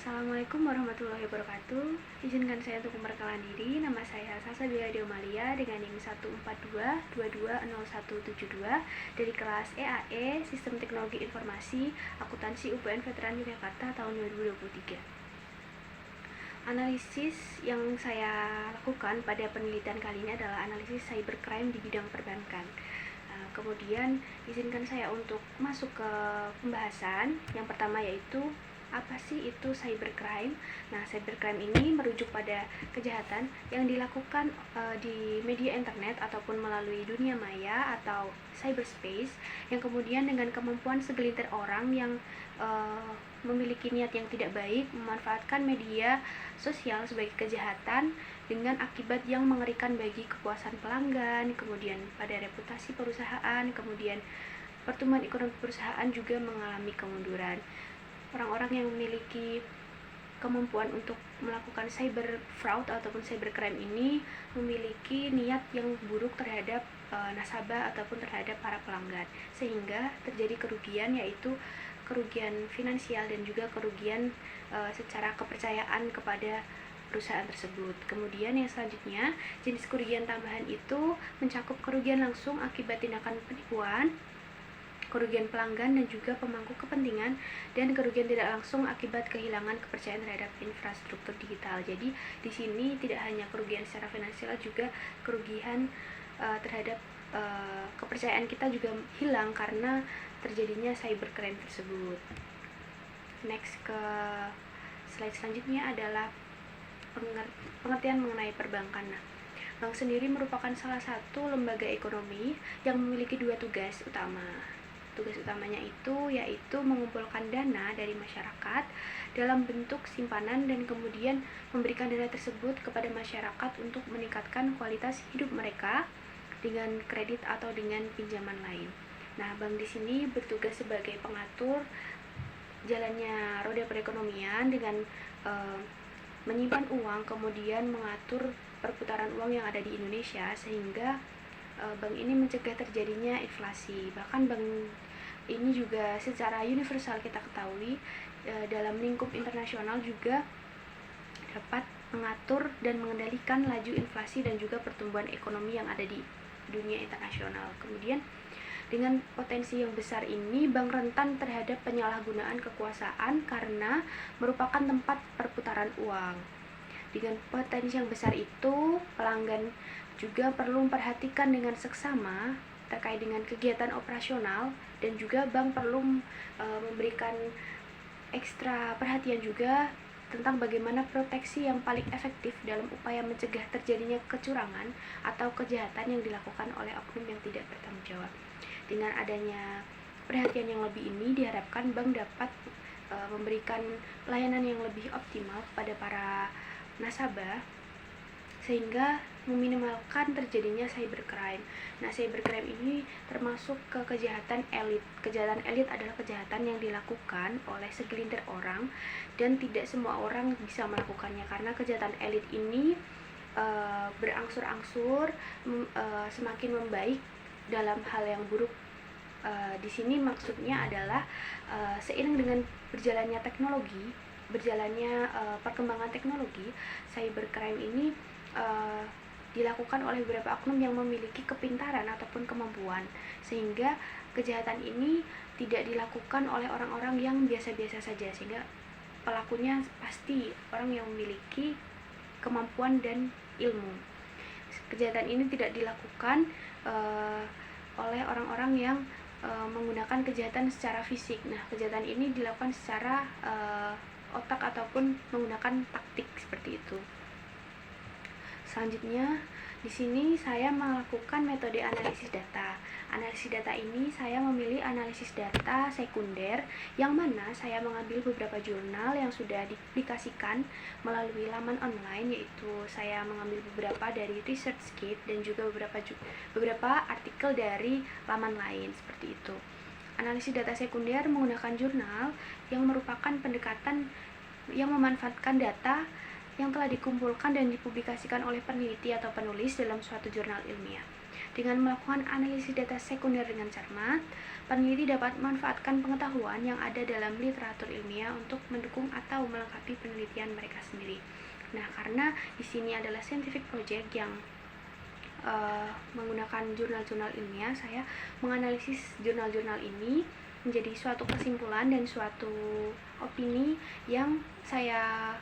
Assalamualaikum warahmatullahi wabarakatuh. Izinkan saya untuk memperkenalkan diri. Nama saya Sasa Dwi Malia dengan NIM 142220172 dari kelas EAE Sistem Teknologi Informasi Akuntansi UPN Veteran Yogyakarta tahun 2023. Analisis yang saya lakukan pada penelitian kali ini adalah analisis cybercrime di bidang perbankan. Kemudian izinkan saya untuk masuk ke pembahasan. Yang pertama yaitu apa sih itu cybercrime? Nah, cybercrime ini merujuk pada kejahatan yang dilakukan di media internet ataupun melalui dunia maya atau cyberspace yang kemudian dengan kemampuan segelintir orang yang memiliki niat yang tidak baik memanfaatkan media sosial sebagai kejahatan dengan akibat yang mengerikan bagi kepuasan pelanggan, kemudian pada reputasi perusahaan, kemudian pertumbuhan ekonomi perusahaan juga mengalami kemunduran. Orang-orang yang memiliki kemampuan untuk melakukan cyber fraud ataupun cybercrime ini memiliki niat yang buruk terhadap nasabah ataupun terhadap para pelanggan, sehingga terjadi kerugian, yaitu kerugian finansial dan juga kerugian secara kepercayaan kepada perusahaan tersebut. Kemudian yang selanjutnya, jenis kerugian tambahan itu mencakup kerugian langsung akibat tindakan penipuan, kerugian pelanggan dan juga pemangku kepentingan, dan kerugian tidak langsung akibat kehilangan kepercayaan terhadap infrastruktur digital. Jadi di sini tidak hanya kerugian secara finansial, juga kerugian terhadap kepercayaan kita juga hilang karena terjadinya cybercrime tersebut. Next, ke slide selanjutnya adalah pengertian mengenai perbankan. Nah, bank sendiri merupakan salah satu lembaga ekonomi yang memiliki dua tugas utama. Tugas utamanya itu yaitu mengumpulkan dana dari masyarakat dalam bentuk simpanan dan kemudian memberikan dana tersebut kepada masyarakat untuk meningkatkan kualitas hidup mereka dengan kredit atau dengan pinjaman lain. Nah, bank di sini bertugas sebagai pengatur jalannya roda perekonomian dengan menyimpan uang, kemudian mengatur perputaran uang yang ada di Indonesia, sehingga bank ini mencegah terjadinya inflasi. Bahkan bank ini juga secara universal kita ketahui dalam lingkup internasional juga dapat mengatur dan mengendalikan laju inflasi dan juga pertumbuhan ekonomi yang ada di dunia internasional. Kemudian dengan potensi yang besar ini, bank rentan terhadap penyalahgunaan kekuasaan karena merupakan tempat perputaran uang. Dengan potensi yang besar itu, pelanggan juga perlu memperhatikan dengan seksama terkait dengan kegiatan operasional, dan juga bank perlu memberikan ekstra perhatian juga tentang bagaimana proteksi yang paling efektif dalam upaya mencegah terjadinya kecurangan atau kejahatan yang dilakukan oleh oknum yang tidak bertanggung jawab. Dengan adanya perhatian yang lebih ini, diharapkan bank dapat memberikan layanan yang lebih optimal kepada para nasabah sehingga meminimalkan terjadinya cybercrime. Nah, cybercrime ini termasuk ke kejahatan elit. Kejahatan elit adalah kejahatan yang dilakukan oleh segelintir orang dan tidak semua orang bisa melakukannya, karena kejahatan elit ini berangsur-angsur semakin membaik dalam hal yang buruk. Di sini maksudnya adalah seiring dengan berjalannya teknologi, berjalannya perkembangan teknologi, cybercrime ini dilakukan oleh beberapa oknum yang memiliki kepintaran ataupun kemampuan, sehingga kejahatan ini tidak dilakukan oleh orang-orang yang biasa-biasa saja, sehingga pelakunya pasti orang yang memiliki kemampuan dan ilmu. Kejahatan ini tidak dilakukan oleh orang-orang yang menggunakan kejahatan secara fisik. Nah, kejahatan ini dilakukan secara otak ataupun menggunakan taktik seperti itu. Selanjutnya, di sini saya melakukan metode analisis data. Analisis data ini saya memilih analisis data sekunder, yang mana saya mengambil beberapa jurnal yang sudah dipublikasikan melalui laman online, yaitu saya mengambil beberapa dari ResearchGate dan juga beberapa artikel dari laman lain seperti itu. Analisis data sekunder menggunakan jurnal yang merupakan pendekatan yang memanfaatkan data yang telah dikumpulkan dan dipublikasikan oleh peneliti atau penulis dalam suatu jurnal ilmiah. Dengan melakukan analisis data sekunder dengan cermat, peneliti dapat memanfaatkan pengetahuan yang ada dalam literatur ilmiah untuk mendukung atau melengkapi penelitian mereka sendiri. Nah, karena di sini adalah scientific project yang menggunakan jurnal-jurnal ilmiah, saya menganalisis jurnal-jurnal ini menjadi suatu kesimpulan dan suatu opini yang saya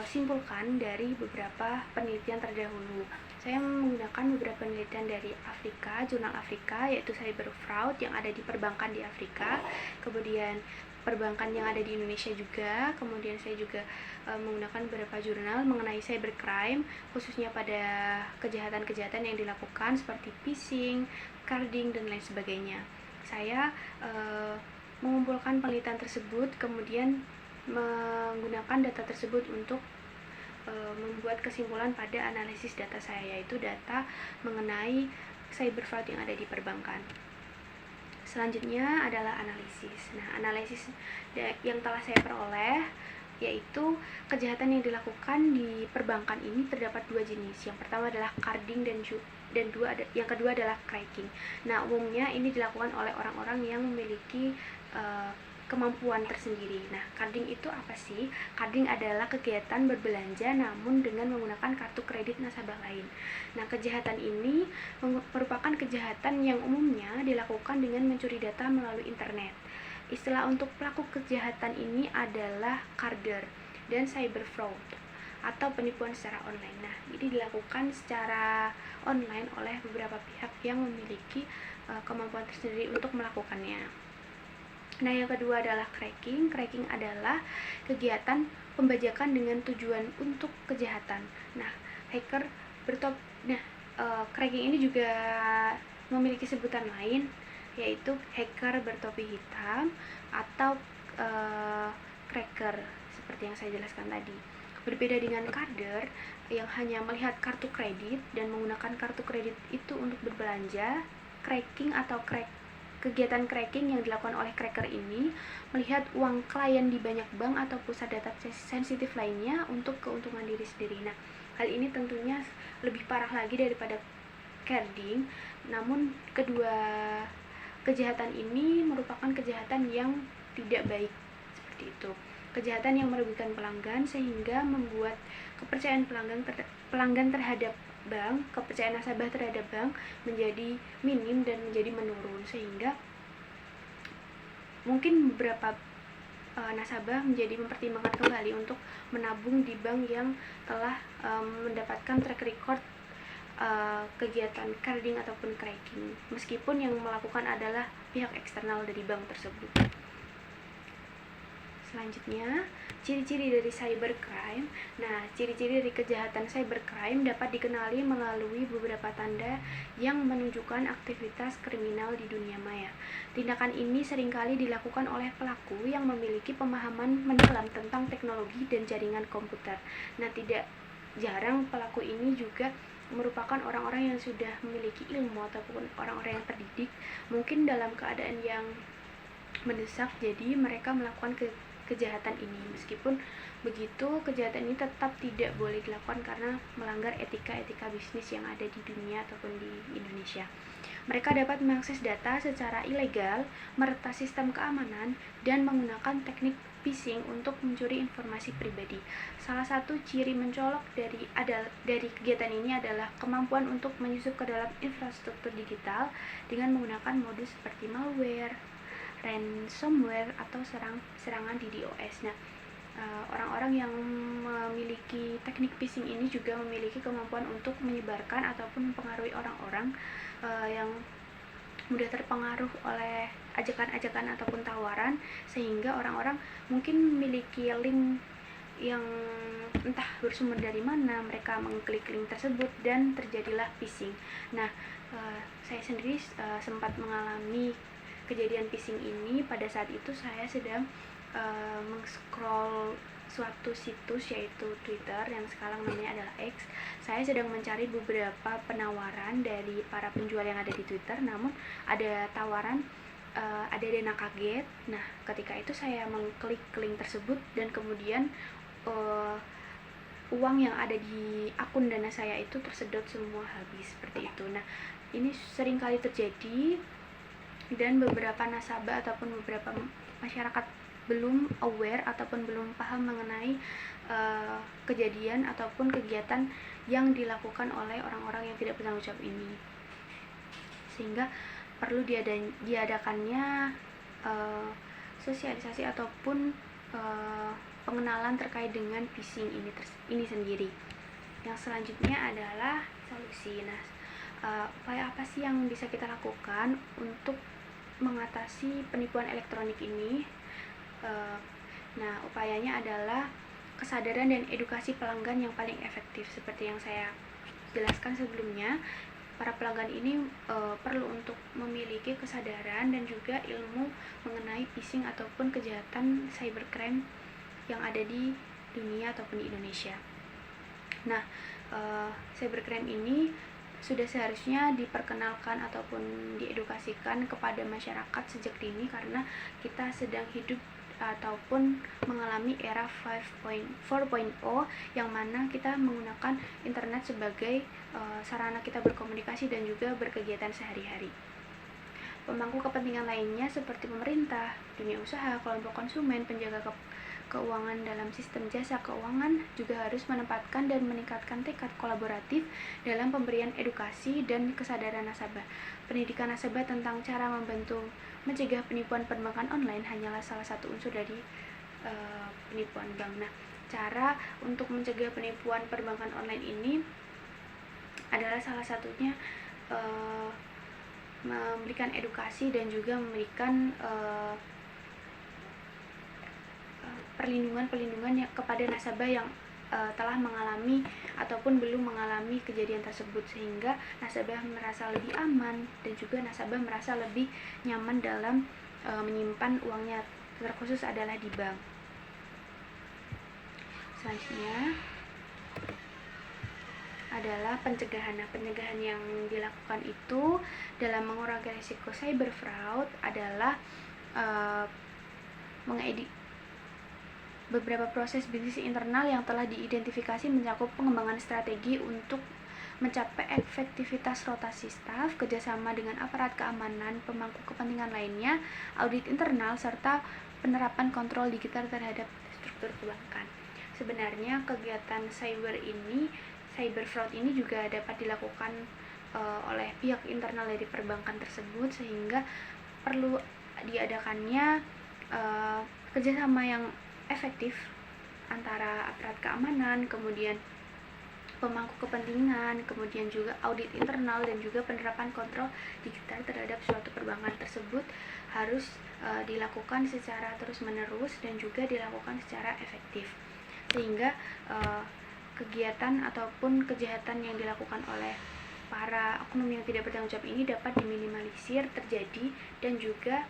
simpulkan dari beberapa penelitian terdahulu. Saya menggunakan beberapa penelitian dari Afrika, jurnal Afrika, yaitu cyber fraud yang ada di perbankan di Afrika, kemudian perbankan yang ada di Indonesia juga. Kemudian saya juga menggunakan beberapa jurnal mengenai cybercrime, khususnya pada kejahatan-kejahatan yang dilakukan seperti phishing, carding, dan lain sebagainya. Saya mengumpulkan penelitian tersebut, kemudian menggunakan data tersebut untuk membuat kesimpulan pada analisis data saya, yaitu data mengenai cyber fraud yang ada di perbankan. Selanjutnya adalah analisis. Nah, analisis yang telah saya peroleh yaitu kejahatan yang dilakukan di perbankan ini terdapat dua jenis. Yang pertama adalah carding dan yang kedua adalah cracking. Nah, umumnya ini dilakukan oleh orang-orang yang memiliki kemampuan tersendiri. Nah, carding itu apa sih? Carding adalah kegiatan berbelanja namun dengan menggunakan kartu kredit nasabah lain. Nah, kejahatan ini merupakan kejahatan yang umumnya dilakukan dengan mencuri data melalui internet. Istilah untuk pelaku kejahatan ini adalah carder dan cyber fraud atau penipuan secara online. Nah, ini dilakukan secara online oleh beberapa pihak yang memiliki kemampuan tersendiri untuk melakukannya. Nah, yang kedua adalah cracking. Cracking adalah kegiatan pembajakan dengan tujuan untuk kejahatan. Nah, cracking ini juga memiliki sebutan lain, yaitu hacker bertopi hitam atau cracker, seperti yang saya jelaskan tadi. Berbeda dengan carder yang hanya melihat kartu kredit dan menggunakan kartu kredit itu untuk berbelanja, kegiatan cracking yang dilakukan oleh cracker ini melihat uang klien di banyak bank atau pusat data sensitif lainnya untuk keuntungan diri sendiri. Nah, hal ini tentunya lebih parah lagi daripada carding, namun kedua kejahatan ini merupakan kejahatan yang tidak baik seperti itu. Kejahatan yang merugikan pelanggan sehingga membuat kepercayaan pelanggan terhadap bank, kepercayaan nasabah terhadap bank menjadi minim dan menjadi menurun, sehingga mungkin beberapa nasabah menjadi mempertimbangkan kembali untuk menabung di bank yang telah mendapatkan track record kegiatan carding ataupun cracking, meskipun yang melakukan adalah pihak eksternal dari bank tersebut. Selanjutnya, ciri-ciri dari cybercrime. Nah, ciri-ciri dari kejahatan cybercrime dapat dikenali melalui beberapa tanda yang menunjukkan aktivitas kriminal di dunia maya. Tindakan ini seringkali dilakukan oleh pelaku yang memiliki pemahaman mendalam tentang teknologi dan jaringan komputer. Nah, tidak jarang pelaku ini juga merupakan orang-orang yang sudah memiliki ilmu ataupun orang-orang yang terdidik, mungkin dalam keadaan yang mendesak, jadi mereka melakukan kejahatan ini. Meskipun begitu, kejahatan ini tetap tidak boleh dilakukan karena melanggar etika bisnis yang ada di dunia ataupun di Indonesia. Mereka dapat mengakses data secara ilegal, meretas sistem keamanan, dan menggunakan teknik phishing untuk mencuri informasi pribadi. Salah satu ciri mencolok dari kegiatan ini adalah kemampuan untuk menyusup ke dalam infrastruktur digital dengan menggunakan modus seperti malware, ransomware, atau serangan di DOS. Nah, orang-orang yang memiliki teknik phishing ini juga memiliki kemampuan untuk menyebarkan ataupun mempengaruhi orang-orang yang mudah terpengaruh oleh ajakan-ajakan ataupun tawaran, sehingga orang-orang mungkin memiliki link yang entah bersumber dari mana, mereka mengklik link tersebut dan terjadilah phishing. Nah, saya sendiri sempat mengalami kejadian phishing ini pada saat itu saya sedang meng-scroll suatu situs, yaitu Twitter yang sekarang namanya adalah X. Saya sedang mencari beberapa penawaran dari para penjual yang ada di Twitter, namun ada tawaran ada dana kaget. Nah, ketika itu saya mengklik link tersebut dan kemudian uang yang ada di akun Dana saya itu tersedot semua habis seperti itu. Nah, ini sering kali terjadi dan beberapa nasabah ataupun beberapa masyarakat belum aware ataupun belum paham mengenai kejadian ataupun kegiatan yang dilakukan oleh orang-orang yang tidak bertanggung jawab ini, sehingga perlu diadakannya sosialisasi ataupun pengenalan terkait dengan phishing ini sendiri. Yang selanjutnya adalah solusi. Nah, upaya apa sih yang bisa kita lakukan untuk mengatasi penipuan elektronik ini? Nah, upayanya adalah kesadaran dan edukasi pelanggan yang paling efektif. Seperti yang saya jelaskan sebelumnya, para pelanggan ini perlu untuk memiliki kesadaran dan juga ilmu mengenai phishing ataupun kejahatan cybercrime yang ada di dunia ataupun di Indonesia. Nah, cybercrime ini sudah seharusnya diperkenalkan ataupun diedukasikan kepada masyarakat sejak dini, karena kita sedang hidup ataupun mengalami era 4.0 yang mana kita menggunakan internet sebagai sarana kita berkomunikasi dan juga berkegiatan sehari-hari. Pemangku kepentingan lainnya seperti pemerintah, dunia usaha, kelompok konsumen, penjaga keuangan dalam sistem jasa keuangan juga harus menempatkan dan meningkatkan tekad kolaboratif dalam pemberian edukasi dan kesadaran nasabah. Pendidikan nasabah tentang cara membantu mencegah penipuan perbankan online hanyalah salah satu unsur dari penipuan bank. Nah, cara untuk mencegah penipuan perbankan online ini adalah salah satunya memberikan edukasi dan juga memberikan perlindungan kepada nasabah yang telah mengalami ataupun belum mengalami kejadian tersebut, sehingga nasabah merasa lebih aman dan juga nasabah merasa lebih nyaman dalam menyimpan uangnya, terkhusus adalah di bank. Selanjutnya adalah pencegahan. Nah, pencegahan yang dilakukan itu dalam mengurangi risiko cyber fraud adalah beberapa proses bisnis internal yang telah diidentifikasi mencakup pengembangan strategi untuk mencapai efektivitas rotasi staf, kerjasama dengan aparat keamanan, pemangku kepentingan lainnya, audit internal, serta penerapan kontrol digital terhadap struktur perbankan. Sebenarnya kegiatan cyber fraud ini juga dapat dilakukan oleh pihak internal dari perbankan tersebut, sehingga perlu diadakannya kerjasama yang efektif antara aparat keamanan, kemudian pemangku kepentingan, kemudian juga audit internal dan juga penerapan kontrol digital terhadap suatu perbankan tersebut harus dilakukan secara terus-menerus dan juga dilakukan secara efektif, sehingga kegiatan ataupun kejahatan yang dilakukan oleh para oknum yang tidak bertanggung jawab ini dapat diminimalisir terjadi, dan juga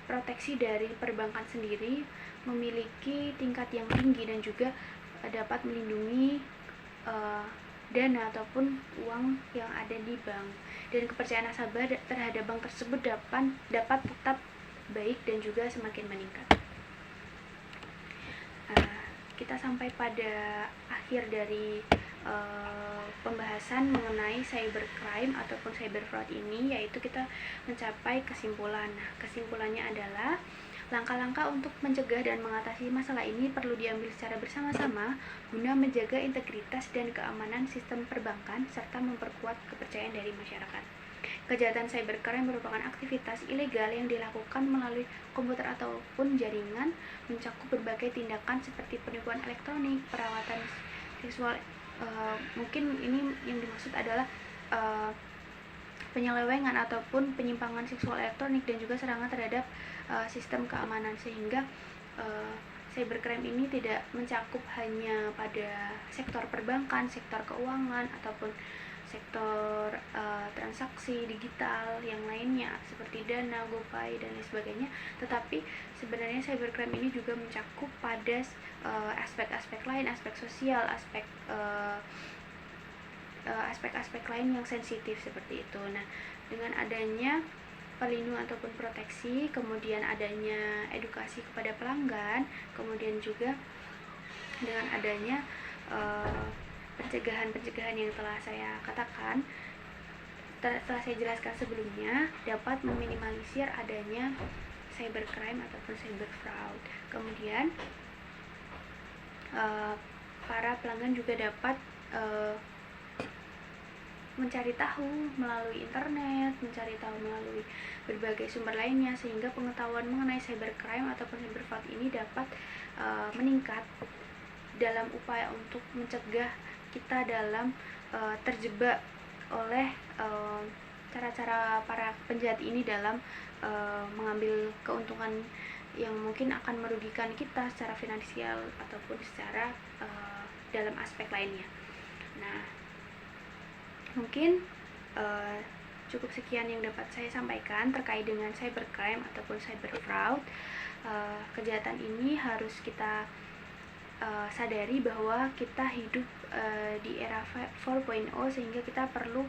proteksi dari perbankan sendiri memiliki tingkat yang tinggi dan juga dapat melindungi dana ataupun uang yang ada di bank, dan kepercayaan nasabah terhadap bank tersebut dapat tetap baik dan juga semakin meningkat. Kita sampai pada akhir dari pembahasan mengenai cybercrime ataupun cyber fraud ini, yaitu kita mencapai kesimpulan. Nah, kesimpulannya adalah langkah-langkah untuk mencegah dan mengatasi masalah ini perlu diambil secara bersama-sama guna menjaga integritas dan keamanan sistem perbankan serta memperkuat kepercayaan dari masyarakat. Kejahatan cybercrime merupakan aktivitas ilegal yang dilakukan melalui komputer ataupun jaringan, mencakup berbagai tindakan seperti penipuan elektronik, perawatan seksual, mungkin ini yang dimaksud adalah penyelewengan ataupun penyimpangan seksual elektronik, dan juga serangan terhadap sistem keamanan, sehingga cybercrime ini tidak mencakup hanya pada sektor perbankan, sektor keuangan, ataupun sektor transaksi digital yang lainnya seperti Dana, GoPay, dan lain sebagainya, tetapi sebenarnya cybercrime ini juga mencakup pada aspek-aspek lain, aspek sosial, aspek-aspek lain yang sensitif seperti itu. Nah, dengan adanya perlindungan ataupun proteksi, kemudian adanya edukasi kepada pelanggan, kemudian juga dengan adanya pencegahan yang telah saya katakan, setelah saya jelaskan sebelumnya, dapat meminimalisir adanya cybercrime ataupun cyber fraud. Kemudian para pelanggan juga dapat mencari tahu melalui internet, mencari tahu melalui berbagai sumber lainnya, sehingga pengetahuan mengenai cybercrime ataupun cyber fraud ini dapat meningkat dalam upaya untuk mencegah kita dalam terjebak oleh cara-cara para penjahat ini dalam mengambil keuntungan yang mungkin akan merugikan kita secara finansial ataupun secara dalam aspek lainnya. Nah, mungkin cukup sekian yang dapat saya sampaikan terkait dengan cybercrime ataupun cyber fraud. Kejahatan ini harus kita sadari bahwa kita hidup di era 4.0, sehingga kita perlu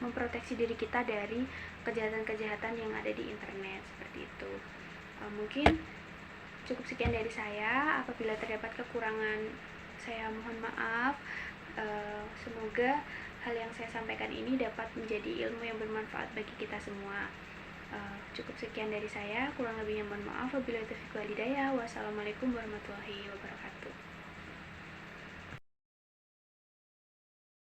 memproteksi diri kita dari kejahatan-kejahatan yang ada di internet seperti itu. Mungkin cukup sekian dari saya. Apabila terdapat kekurangan, saya mohon maaf. Semoga hal yang saya sampaikan ini dapat menjadi ilmu yang bermanfaat bagi kita semua. Cukup sekian dari saya, kurang lebihnya mohon maaf. Wabillahi taufiq wal hidayah. Wassalamualaikum warahmatullahi wabarakatuh.